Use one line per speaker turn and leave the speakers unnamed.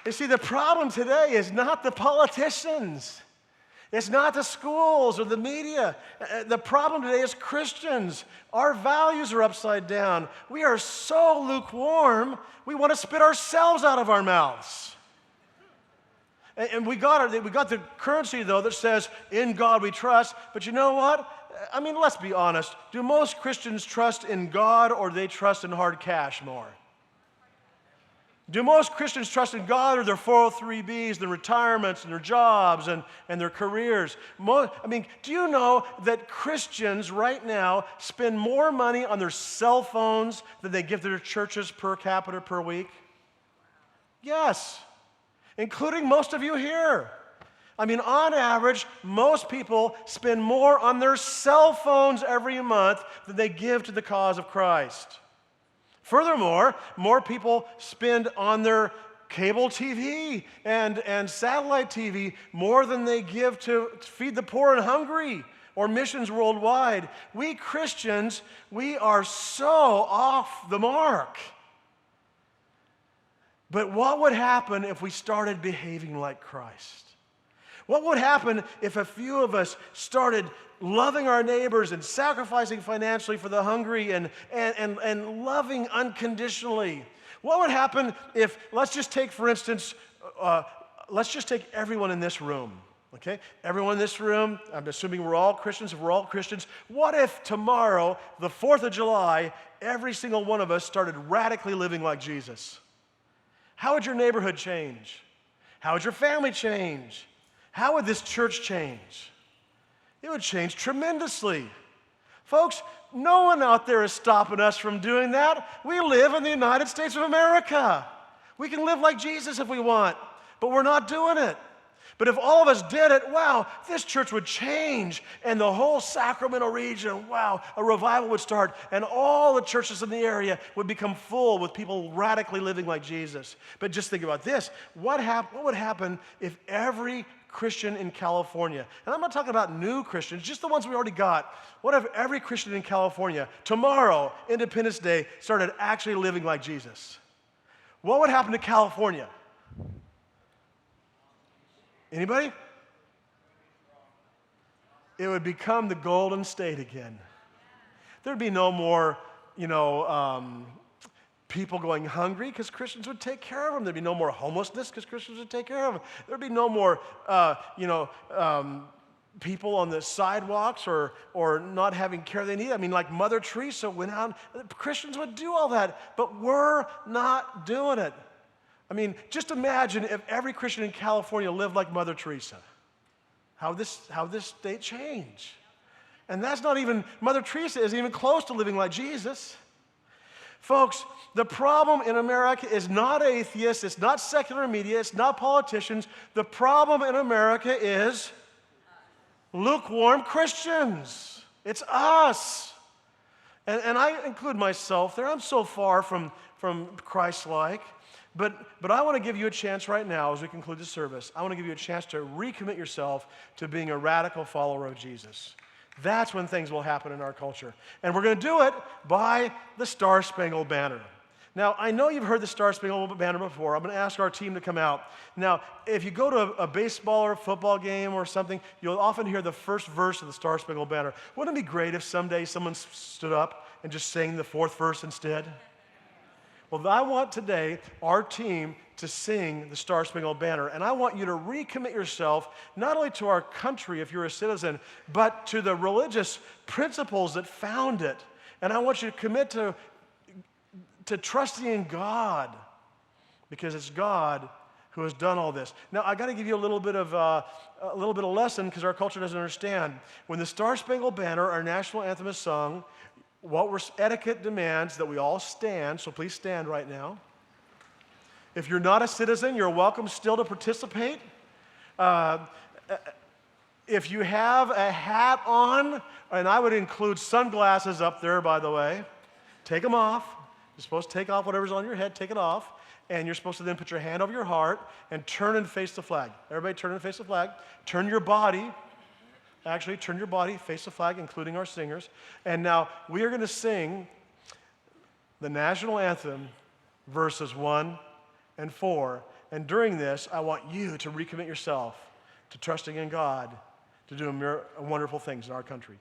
You see, the problem today is not the politicians. It's not the schools or the media. The problem today is Christians. Our values are upside down. We are so lukewarm, we want to spit ourselves out of our mouths. And we got the currency, though, that says, in God we trust. But you know what? I mean, let's be honest. Do most Christians trust in God, or do they trust in hard cash more? Do most Christians trust in God, or their 403Bs, their retirements, and their jobs, and their careers? Do you know that Christians right now spend more money on their cell phones than they give to their churches per capita per week? Yes, including most of you here. I mean, on average, most people spend more on their cell phones every month than they give to the cause of Christ. Furthermore, more people spend on their cable TV and satellite TV more than they give to feed the poor and hungry or missions worldwide. We Christians, we are so off the mark. But what would happen if we started behaving like Christ? What would happen if a few of us started loving our neighbors and sacrificing financially for the hungry and loving unconditionally? What would happen if, let's just take, for instance, let's just take everyone in this room, okay? Everyone in this room, I'm assuming we're all Christians. If we're all Christians, what if tomorrow, the 4th of July, every single one of us started radically living like Jesus? How would your neighborhood change? How would your family change? How would this church change? It would change tremendously. Folks, no one out there is stopping us from doing that. We live in the United States of America. We can live like Jesus if we want, but we're not doing it. But if all of us did it, wow, this church would change, and the whole Sacramento region, wow, a revival would start, and all the churches in the area would become full with people radically living like Jesus. But just think about this. What would happen if every Christian in California, and I'm not talking about new Christians, just the ones we already got. What if every Christian in California, tomorrow, Independence Day, started actually living like Jesus? What would happen to California? Anybody? It would become the Golden State again. There'd be no more, people going hungry because Christians would take care of them. There'd be no more homelessness because Christians would take care of them. There'd be no more, people on the sidewalks or not having care they need. I mean, like Mother Teresa went out, Christians would do all that, but we're not doing it. I mean, just imagine if every Christian in California lived like Mother Teresa. How this state change? And that's not even, Mother Teresa isn't even close to living like Jesus. Folks, the problem in America is not atheists, it's not secular media, it's not politicians. The problem in America is lukewarm Christians. It's us. And I include myself there. I'm so far from Christ-like. But I want to give you a chance right now as we conclude the service. I want to give you a chance to recommit yourself to being a radical follower of Jesus. That's when things will happen in our culture. And we're going to do it by the Star-Spangled Banner. Now, I know you've heard the Star-Spangled Banner before. I'm going to ask our team to come out. Now, if you go to a baseball or a football game or something, you'll often hear the first verse of the Star-Spangled Banner. Wouldn't it be great if someday someone stood up and just sang the fourth verse instead? Well, I want today our team to sing the Star-Spangled Banner, and I want you to recommit yourself not only to our country if you're a citizen, but to the religious principles that found it. And I want you to commit to trusting in God, because it's God who has done all this. Now, I got to give you a little bit of lesson because our culture doesn't understand. When the Star-Spangled Banner, our national anthem, is sung, etiquette demands that we all stand, so please stand right now. If you're not a citizen, you're welcome still to participate. If you have a hat on, and I would include sunglasses up there, by the way, take them off. You're supposed to take off whatever's on your head, take it off, and you're supposed to then put your hand over your heart and turn and face the flag. Everybody turn and face the flag. Turn your body, face the flag, including our singers. And now we are going to sing the national anthem, verses 1 and 4. And during this, I want you to recommit yourself to trusting in God to do wonderful things in our country.